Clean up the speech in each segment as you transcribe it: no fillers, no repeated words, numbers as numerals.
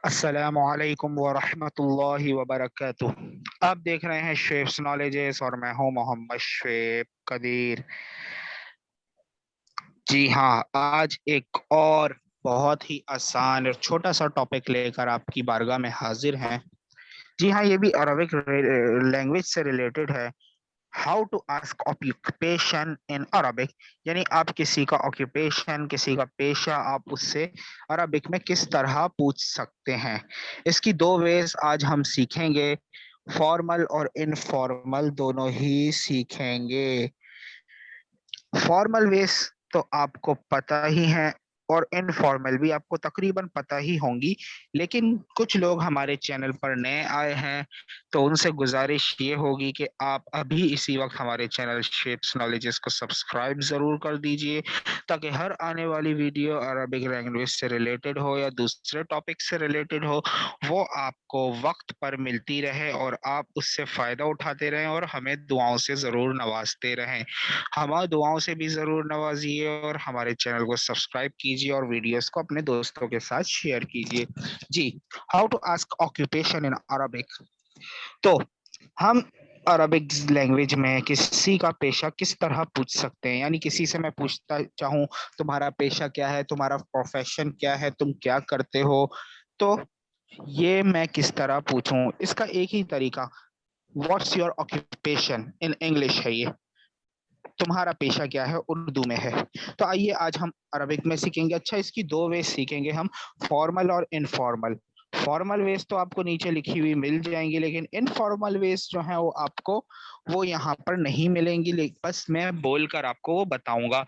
السلام علیکم ورحمۃ اللہ وبرکاتہ۔ آپ دیکھ رہے ہیں شیفس نالجز اور میں ہوں محمد شیف قدیر۔ جی ہاں، آج ایک اور بہت ہی آسان اور چھوٹا سا ٹاپک لے کر آپ کی بارگاہ میں حاضر ہیں۔ جی ہاں، یہ بھی عربک لینگویج سے ریلیٹڈ ہے۔ How to ask occupation in Arabic, یعنی آپ کسی کا آکوپیشن، کسی کا پیشہ، آپ اس سے عربک میں کس طرح پوچھ سکتے ہیں۔ اس کی دو ویز آج ہم سیکھیں گے، فارمل اور انفارمل دونوں ہی سیکھیں گے۔ فارمل ویز تو آپ کو پتہ ہی ہے اور انفارمل بھی آپ کو تقریباً پتہ ہی ہوں گی، لیکن کچھ لوگ ہمارے چینل پر نئے آئے ہیں تو ان سے گزارش یہ ہوگی کہ آپ ابھی اسی وقت ہمارے چینل شیپس نالجز کو سبسکرائب ضرور کر دیجئے، تاکہ ہر آنے والی ویڈیو عربک لینگویج سے ریلیٹڈ ہو یا دوسرے ٹاپک سے ریلیٹڈ ہو، وہ آپ کو وقت پر ملتی رہے اور آپ اس سے فائدہ اٹھاتے رہیں اور ہمیں دعاؤں سے ضرور نوازتے رہیں۔ ہماری دعاؤں سے بھی ضرور نوازیے اور ہمارے چینل کو سبسکرائب کیجیے اور ویڈیوز کو اپنے دوستوں کے ساتھ شیئر کیجیے۔ جی، how to ask occupation in Arabic. تو ہم عربک لینگویج میں کسی کا پیشہ کس طرح پوچھ سکتے ہیں، یعنی کسی سے میں پوچھتا چاہوں تمہارا پیشہ کیا ہے، تمہارا پروفیشن کیا ہے، تم کیا کرتے ہو، تو یہ میں کس طرح پوچھوں۔ اس کا ایک ہی طریقہ what's your occupation in English ہے، یہ تمہارا پیشہ کیا ہے اردو میں ہے۔ تو آئیے آج ہم عربک میں سیکھیں گے۔ اچھا، اس کی دو ویز سیکھیں گے ہم، فارمل اور انفارمل۔ فارمل ویز تو آپ کو نیچے لکھی ہوئی مل جائیں گی، لیکن انفارمل ویز جو ہیں وہ آپ کو وہ یہاں پر نہیں ملیں گی، بس میں بول کر آپ کو وہ بتاؤں گا۔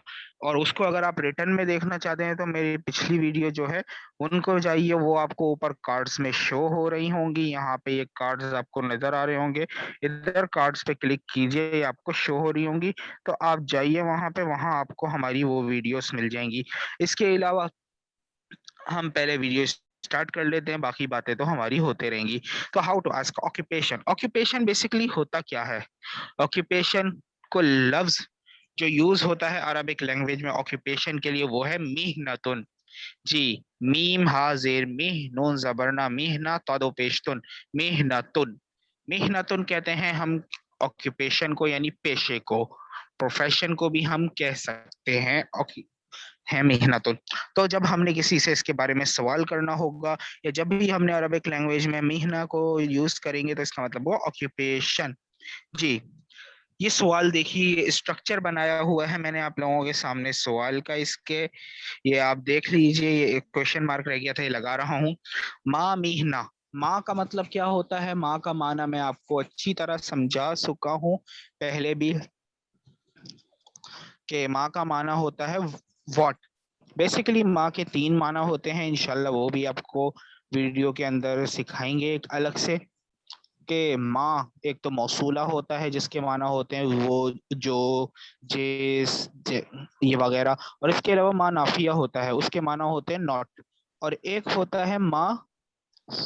اور اس کو اگر آپ ریٹن میں دیکھنا چاہتے ہیں تو میری پچھلی ویڈیو جو ہے ان کو جائیے، وہ آپ کو اوپر کارڈز میں شو ہو رہی ہوں گی۔ یہاں پہ یہ کارڈز آپ کو نظر آ رہے ہوں گے، ادھر کارڈز پہ کلک کیجئے، یہ آپ کو شو ہو رہی ہوں گی، تو آپ جائیے وہاں پہ، وہاں آپ کو ہماری وہ ویڈیوز مل جائیں گی۔ اس کے علاوہ ہم پہلے ویڈیو اسٹارٹ کر لیتے ہیں، باقی باتیں تو ہماری ہوتے رہیں گی۔ تو how to ask occupation. Occupation basically ہوتا کیا ہے؟ آکوپیشن کو لفظ جو یوز ہوتا ہے عربک لینگویج میں آکوپیشن کے لیے وہ ہے میہنتن۔ جی، میم ہا زیر میہ نون زبرنا میہنا تادو پیشتن، میہنتن۔ میہنتن کہتے ہیں ہم آکوپیشن کو، یعنی پیشے کو۔ پروفیشن کو بھی ہم کہہ سکتے ہیں ہے محنت۔ تو جب ہم نے کسی سے اس کے بارے میں سوال کرنا ہوگا یا جب بھی ہم نے عربک لینگویج میں محنہ کو یوز کریں گے تو اس کا مطلب وہ آکوپیشن۔ جی، یہ سوال دیکھیے، اسٹرکچر بنایا ہوا ہے میں نے آپ لوگوں کے سامنے سوال کا، اس کے یہ آپ دیکھ لیجئے، یہ ایک کوشچن مارک رہ گیا تھا، یہ لگا رہا ہوں۔ ماں محنہ، ماں کا مطلب کیا ہوتا ہے؟ ماں کا معنی میں آپ کو اچھی طرح سمجھا چکا ہوں پہلے بھی، کہ ماں کا معنی ہوتا ہے واٹ۔ بیسیکلی ماں کے تین معنی ہوتے ہیں، انشاءاللہ وہ بھی آپ کو ویڈیو کے اندر سکھائیں گے ایک الگ سے۔ کہ ماں ایک تو موصولہ ہوتا ہے جس کے معنی ہوتے ہیں وہ، جو، یہ وغیرہ، اور اس کے علاوہ ماں نافیہ ہوتا ہے، اس کے معنی ہوتے ہیں ناٹ، اور ایک ہوتا ہے ماں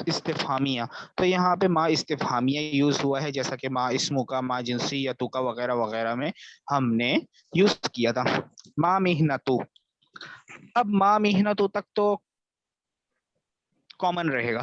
استفہامیہ۔ تو یہاں پہ ماں استفہامیہ یوز ہوا ہے، جیسا کہ ماں اسمو کا، ماں جنسی یا تو کا وغیرہ وغیرہ میں ہم نے یوز کیا تھا۔ ماں محنتو، اب ماں محنتو تک تو کامن رہے گا،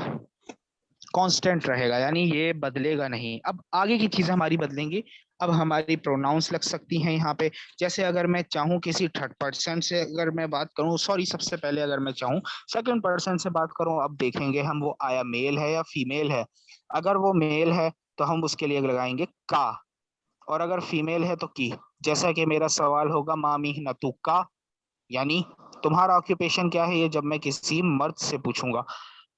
کانسٹنٹ رہے گا، یعنی یہ بدلے گا نہیں۔ اب آگے کی چیزیں ہماری بدلیں گی، اب ہماری پروناؤنس لگ سکتی ہیں یہاں پہ، جیسے اگر میں چاہوں کسی تھرڈ پرسن سے اگر میں بات کروں، سوری سب سے پہلے اگر میں چاہوں سیکنڈ پرسن سے بات کروں، اب دیکھیں گے ہم وہ آیا میل ہے یا فیمیل ہے۔ اگر وہ میل ہے تو ہم اس کے لیے لگائیں گے کا، اور اگر فیمیل ہے تو کی۔ جیسا کہ میرا سوال ہوگا ماں محنتو کا، یعنی تمہارا آکوپیشن کیا ہے، یہ جب میں کسی مرد سے پوچھوں گا۔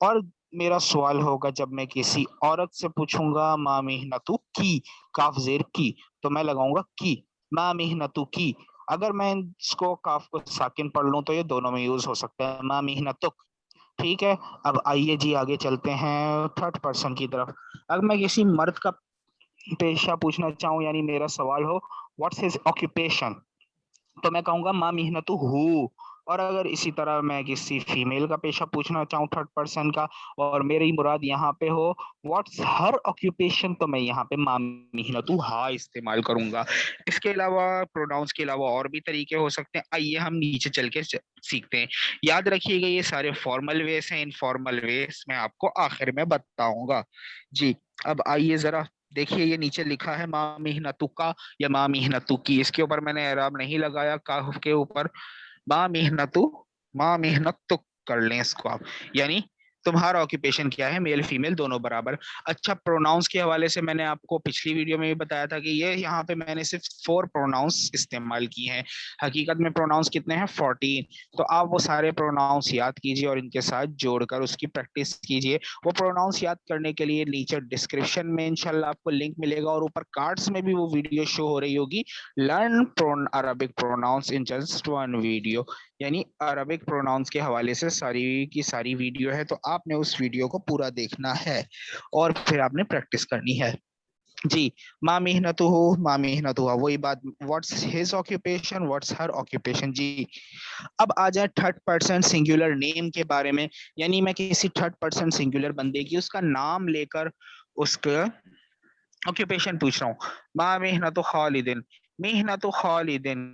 اور میرا سوال ہوگا جب میں کسی عورت سے پوچھوں گا ماں محنتو کی، کاف زیر کی، تو میں لگاؤں گا کی، ماں محنتو کی۔ اگر میں اس کو کاف کو ساکن پڑھ لوں تو یہ دونوں میں یوز ہو سکتا ہے، ماں محنتک۔ ٹھیک ہے، اب آئیے جی آگے چلتے ہیں تھرڈ پرسن کی طرف۔ اگر میں کسی مرد کا پیشہ پوچھنا چاہوں، یعنی میرا سوال ہو واٹس ہز آکوپیشن، تو میں کہوں گا ماں محنتو ہو، اور اگر اسی طرح میں کسی فیمیل کا پیشہ پوچھنا چاہوں تھرڈ پرسن کا اور میری مراد یہاں پہ ہو واٹس ہر آکیوپیشن تو میں یہاں پہ ما محنتو ہا استعمال کروں گا. اس کے علاوہ پروناؤنس کے علاوہ اور بھی طریقے ہو سکتے ہیں, آئیے ہم نیچے چل کے سیکھتے ہیں. یاد رکھیے گا یہ سارے فارمل ویز ہیں, انفارمل ویز میں آپ کو آخر میں بتاؤں گا. جی اب آئیے ذرا دیکھیے یہ نیچے لکھا ہے ما محنتو کا یا ما محنتو کی, اس کے اوپر میں نے اعراب نہیں لگایا کاف کے اوپر. ما محنتو ما محنت تو کر لیں اس کو آپ, یعنی تمہارا آکوپیشن کیا ہے, میل فیمیل دونوں برابر. اچھا پروناؤنس کے حوالے سے میں نے آپ کو پچھلی ویڈیو میں بھی بتایا تھا کہ یہ یہاں پہ میں نے صرف 4 پروناؤنس استعمال کی ہیں, حقیقت میں پروناؤنس کتنے ہیں 14. تو آپ وہ سارے پروناؤنس یاد کیجئے اور ان کے ساتھ جوڑ کر اس کی پریکٹس کیجئے. وہ پروناؤنس یاد کرنے کے لیے نیچے ڈسکرپشن میں انشاءاللہ آپ کو لنک ملے گا اور اوپر کارڈز میں بھی وہ ویڈیو شو ہو رہی ہوگی, learn Arabic pronouns in just one video, یعنی عربک پروناؤنس کے حوالے سے ساری کی ساری ویڈیو ہے, تو آپ نے اس ویڈیو کو پورا دیکھنا ہے اور پھر آپ نے پریکٹس کرنی ہے. جی ما محنت ہو ما محنت ہوا وہی بات, واٹس ہز آکوپیشن واٹس ہر آکوپیشن. جی اب آ جائے تھرڈ پرسن سنگولر نیم کے بارے میں, یعنی میں کسی تھرڈ پرسن سنگولر بندے کی اس کا نام لے کر اس کا آکوپیشن پوچھ رہا ہوں. ما محنت خالدن, محنت خالدن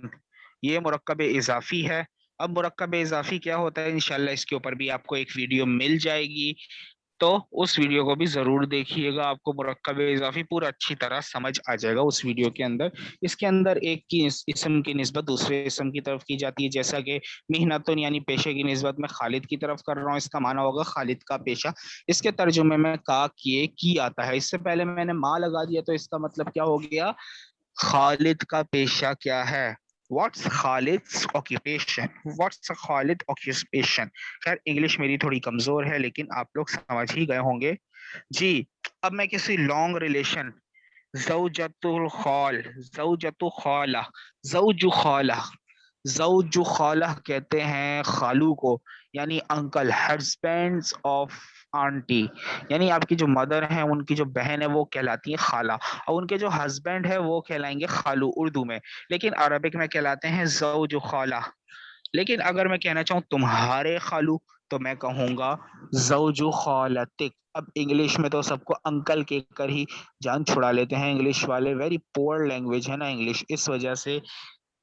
یہ مرکب اضافی ہے. اب مرکب اضافی کیا ہوتا ہے انشاءاللہ اس کے اوپر بھی آپ کو ایک ویڈیو مل جائے گی, تو اس ویڈیو کو بھی ضرور دیکھیے گا, آپ کو مرکب اضافی پورا اچھی طرح سمجھ آ جائے گا اس ویڈیو کے اندر. اس کے اندر ایک کی اسم کی نسبت دوسرے اسم کی طرف کی جاتی ہے, جیسا کہ محنتن یعنی پیشے کی نسبت میں خالد کی طرف کر رہا ہوں, اس کا معنی ہوگا خالد کا پیشہ. اس کے ترجمے میں کا کیے کی آتا ہے, اس سے پہلے میں نے ماں لگا دیا تو اس کا مطلب کیا ہو گیا خالد کا پیشہ کیا ہے. واٹس خالد's occupation, واٹس خالد occupation. خیر انگلش میری تھوڑی کمزور ہے لیکن آپ لوگ سمجھ ہی گئے ہوں گے. جی اب میں کسی لانگ ریلیشن زوجت الخال, زوجت خالہ, زوج خالہ, زوج خالہ کہتے ہیں خالو کو, یعنی انکل, ہسبینڈ آف آنٹی, یعنی آپ کی جو مدر ہیں ان کی جو بہن ہے وہ کہلاتی ہے خالہ, اور ان کے جو ہسبینڈ ہے وہ کہلائیں گے خالو اردو میں, لیکن عربک میں کہلاتے ہیں زوج خالہ. لیکن اگر میں کہنا چاہوں تمہارے خالو تو میں کہوں گا زوج خالتک. اب انگلش میں تو سب کو انکل کے کر ہی جان چھڑا لیتے ہیں انگلش والے, ویری پور لینگویج ہے نا انگلش, اس وجہ سے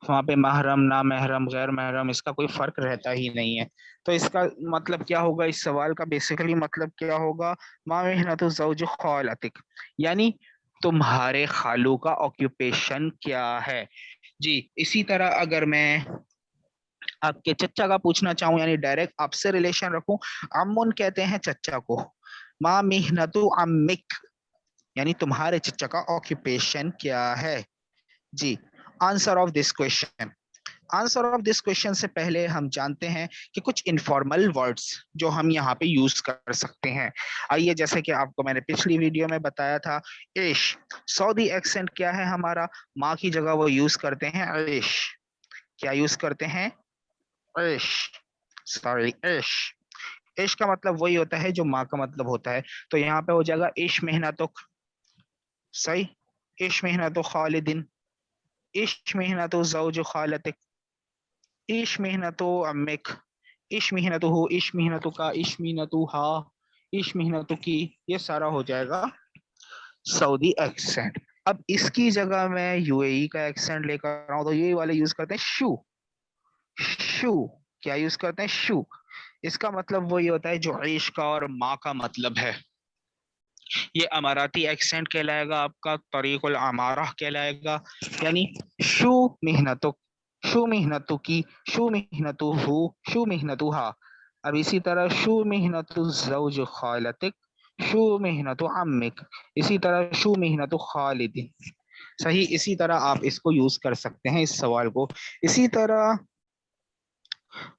وہاں پہ محرم نا محرم غیر محرم اس کا کوئی فرق رہتا ہی نہیں ہے. تو اس کا مطلب کیا ہوگا, اس سوال کا بیسیکلی مطلب کیا ہوگا, ما محنت زوج خالتک, یعنی تمہارے خالو کا آکوپیشن کیا ہے. جی اسی طرح اگر میں آپ کے چچا کا پوچھنا چاہوں, یعنی ڈائریکٹ آپ سے ریلیشن رکھوں, امن کہتے ہیں چچا کو. ما محنت عمک, یعنی تمہارے چچا کا آکوپیشن کیا ہے. جی answer of this question, answer of this question سے پہلے ہم جانتے ہیں کہ کچھ انفارمل ورڈز جو ہم یہاں پہ یوز کر سکتے ہیں. آئیے جیسے کہ آپ کو میں نے پچھلی ویڈیو میں بتایا تھا, عیش, سعودی ایکسنٹ کیا ہے ہمارا, ماں کی جگہ وہ یوز کرتے ہیں عیش. کیا یوز کرتے ہیں عیش, سوری عیش. عیش کا مطلب وہی ہوتا ہے جو ماں کا مطلب ہوتا ہے, تو یہاں پہ ہو جائے گا عیش محنتک, صحیح, عیش محنت خالدن, عیش محنت زوج خالتک, عیش محنت امک, عیش محنت ہو, عیش محنت کا, عیش محنت ہا, عیش محنت کی, یہ سارا ہو جائے گا سعودی ایکسنٹ. اب اس کی جگہ میں یو اے ای کا ایکسنٹ لے کر رہا ہوں, تو یہ والے یوز کرتے ہیں شو. شو کیا یوز کرتے ہیں شو, اس کا مطلب وہی ہوتا ہے جو عیش کا اور ماں کا مطلب ہے. یہ اماراتی ایکسنٹ کہلائے گا, آپ کا طریق العمارہ کہلائے گا, یعنی شو محنتو, شو محنتو کی, شو محنتو ہو, شو محنتو ہا. اب اسی طرح شو محنت زوج خالتک, شو محنت عمک, اسی طرح شو محنت خالد. صحیح, اسی طرح آپ اس کو یوز کر سکتے ہیں اس سوال کو. اسی طرح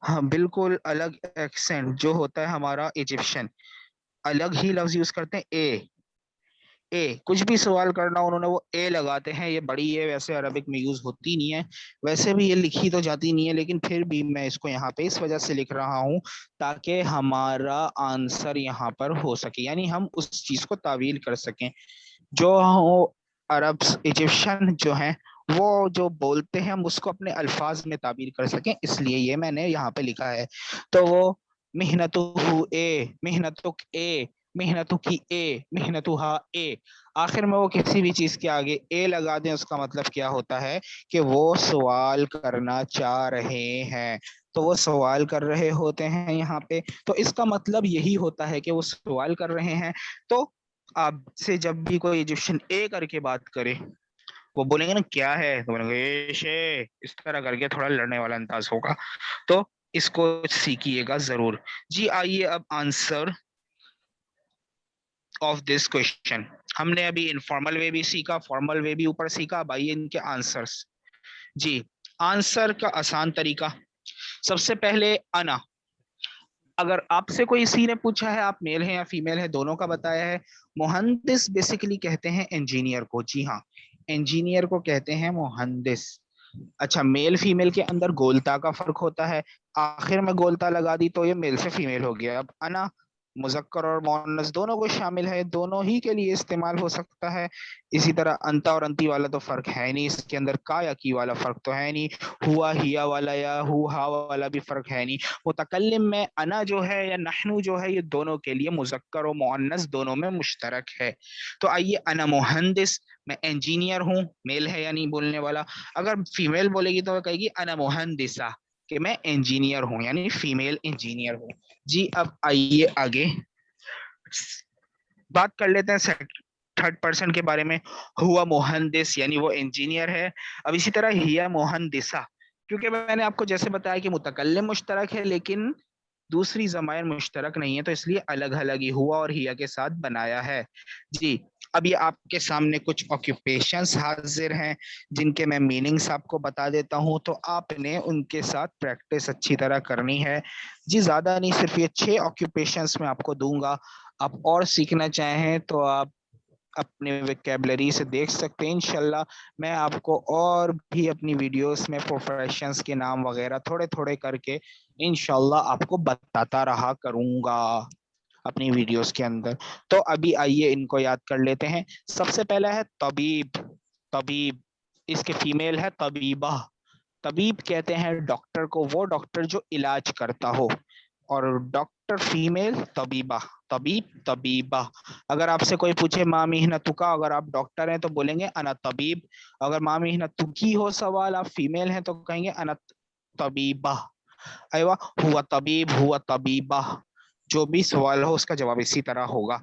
ہاں بالکل الگ ایکسنٹ جو ہوتا ہے ہمارا ایجپشن, الگ ہی لفظ یوز کرتے ہیں اے. اے کچھ بھی سوال کرنا انہوں نے وہ اے لگاتے ہیں, یہ بڑی اے ویسے عربک میں یوز ہوتی نہیں ہے, ویسے بھی یہ لکھی تو جاتی نہیں ہے, لیکن پھر بھی میں اس کو یہاں پہ اس وجہ سے لکھ رہا ہوں تاکہ ہمارا آنسر یہاں پر ہو سکے, یعنی ہم اس چیز کو تعویل کر سکیں. جو عرب ایجپشن جو ہیں وہ جو بولتے ہیں ہم اس کو اپنے الفاظ میں تعبیر کر سکیں، اس لیے یہ میں نے یہاں پہ لکھا ہے. تو وہ محنت اے، محنتک اے، محنتو کی اے، محنتوہا اے، آخر میں وہ کسی بھی چیز کے آگے اے لگا دیں، اس کا مطلب کیا ہوتا ہے کہ وہ سوال کرنا چاہ رہے ہیں. تو وہ سوال کر رہے ہوتے ہیں یہاں پہ، تو اس کا مطلب یہی ہوتا ہے کہ وہ سوال کر رہے ہیں. تو آپ سے جب بھی کوئی ایجپشن اے کر کے بات کرے، وہ بولیں گے نا کیا ہے، تو بولیں گے ایش ہے، اس طرح کر کے تھوڑا لڑنے والا انداز ہوگا. تو اس کو سیکھیے گا ضرور. جی آئیے اب آنسر آف دس کوشچن. ہم نے ابھی انفارمل وے بھی سیکھا، فارمل وے بھی اوپر سیکھا. اب آئیے ان کے آنسرس. جی آنسر کا آسان طریقہ، سب سے پہلے انا. اگر آپ سے کوئی اسی نے پوچھا ہے آپ میل ہیں یا فیمیل ہے، دونوں کا بتایا ہے. مہندس بیسیکلی کہتے ہیں انجینئر کو. جی ہاں، انجینئر کو کہتے ہیں مہندس. اچھا، میل فیمیل کے اندر گولتا کا فرق ہوتا ہے. آخر میں گولتا لگا دی تو یہ میل سے فیمیل ہو گیا. اب انا مذکر اور مؤنث دونوں کو شامل ہے، دونوں ہی کے لیے استعمال ہو سکتا ہے. اسی طرح انتا اور انتی والا تو فرق ہے نہیں اس کے اندر، کا یا کی والا فرق تو ہے نہیں. ہوا ہیا والا یا ہو ہا والا بھی فرق ہے نہیں. متکلم میں انا جو ہے یا نحنو جو ہے، یہ دونوں کے لیے مذکر و مؤنث دونوں میں مشترک ہے. تو آئیے، انا مہندس، میں انجینئر ہوں، میل ہے یا نہیں بولنے والا. اگر فیمیل بولے گی تو وہ کہے گی انا مہندسہ، کہ میں انجینئر ہوں، یعنی فیمیل انجینئر ہوں. جی اب آئیے آگے بات کر لیتے ہیں تھرڈ پرسن کے بارے میں. ہوا مہندس یعنی وہ انجینئر ہے. اب اسی طرح ہیا مہندسہ، کیونکہ میں نے آپ کو جیسے بتایا کہ متکلم مشترک ہے لیکن دوسری ضمائر مشترک نہیں ہے، تو اس لیے الگ الگ ہی ہوا اور ہیا کے ساتھ بنایا ہے. جی اب یہ آپ کے سامنے کچھ آکوپیشنز حاضر ہیں جن کے میں میننگز آپ کو بتا دیتا ہوں، تو آپ نے ان کے ساتھ پریکٹس اچھی طرح کرنی ہے. جی زیادہ نہیں، صرف یہ 6 آکوپیشنز میں آپ کو دوں گا. آپ اور سیکھنا چاہیں تو آپ اپنے ویکیبلری سے دیکھ سکتے ہیں. انشاءاللہ میں آپ کو اور بھی اپنی ویڈیوز میں پروفیشنز کے نام وغیرہ تھوڑے تھوڑے کر کے انشاءاللہ آپ کو بتاتا رہا کروں گا اپنی ویڈیوز کے اندر. تو ابھی آئیے ان کو یاد کر لیتے ہیں. سب سے پہلا ہے طبیب. طبیب اس کے فیمیل ہے طبیبہ. طبیب کہتے ہیں ڈاکٹر کو، وہ ڈاکٹر جو علاج کرتا ہو. اور ڈاکٹر فیمیل طبیبہ. طبیب طبیبہ. اگر آپ سے کوئی پوچھے ماں محنتک، اگر آپ ڈاکٹر ہیں تو بولیں گے انا طبیب. اگر ماں محنتکی ہو سوال، آپ فیمیل ہیں تو کہیں گے انا طبیبہ. ایوہ ہوا طبیب، ہوا طبیبہ، جو بھی سوال ہو اس کا جواب اسی طرح ہوگا.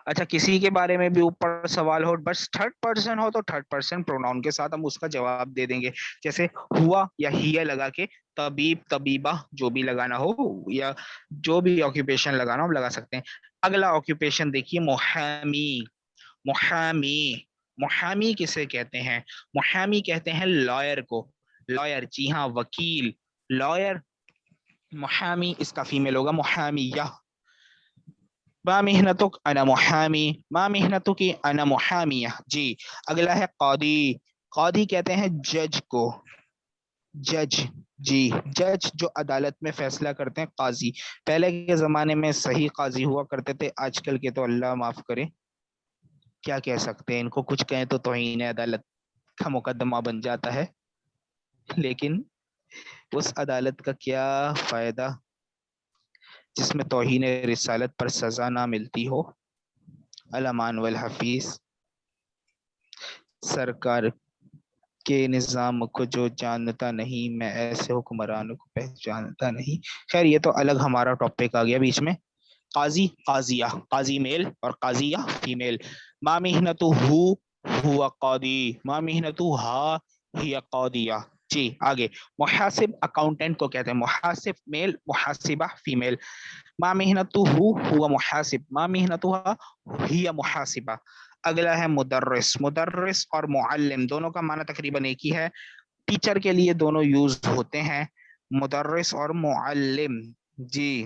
اچھا، کسی کے بارے میں بھی اوپر سوال ہو، بس تھرڈ پرسن ہو تو تھرڈ پرسن پروناؤن کے ساتھ ہم اس کا جواب دے دیں گے. جیسے ہوا یا ہیا لگا کے طبیب طبیبہ جو بھی لگانا ہو، یا جو بھی آکوپیشن لگانا ہو ہم لگا سکتے ہیں. اگلا آکوپیشن دیکھیے، محامی. محامی، محامی کسے کہتے ہیں؟ محامی کہتے ہیں لائر کو. لائر، جی ہاں، وکیل، لائر. محامی اس کا فیمیل ہوگا محامیہ. ما محنتک انا محامی، ما محنتک انا محامیہ. جی اگلا ہے قاضی. قاضی کہتے ہیں جج کو. جج، جی جج جو عدالت میں فیصلہ کرتے ہیں، قاضی. پہلے کے زمانے میں صحیح قاضی ہوا کرتے تھے، آج کل کے تو اللہ معاف کرے، کیا کہہ سکتے ہیں ان کو، کچھ کہیں تو توہین عدالت کا مقدمہ بن جاتا ہے. لیکن اس عدالت کا کیا فائدہ جس میں توہین رسالت پر سزا نہ ملتی ہو. الامان والحفیظ. سرکار کے نظام کو جو جانتا نہیں، میں ایسے حکمرانوں کو پہچانتا نہیں. خیر یہ تو الگ ہمارا ٹاپک آ گیا بیچ میں. قاضی، قاضیہ، قاضی میل اور قاضیہ فیمیل. ما محنتو ہوا قاضی، ما محنتو ہا ہی قاضیہ. جی آگے، محاسب اکاؤنٹنٹ کو کہتے ہیں. محاسب میل، محاسبہ فیمیل. ما محنتو ہوا محاسب، ما محنتها ہی محاسبہ. اگلا ہے مدرس. مدرس اور معلم دونوں کا معنی تقریباً ایک ہی ہے، ٹیچر کے لیے دونوں یوز ہوتے ہیں، مدرس اور معلم. جی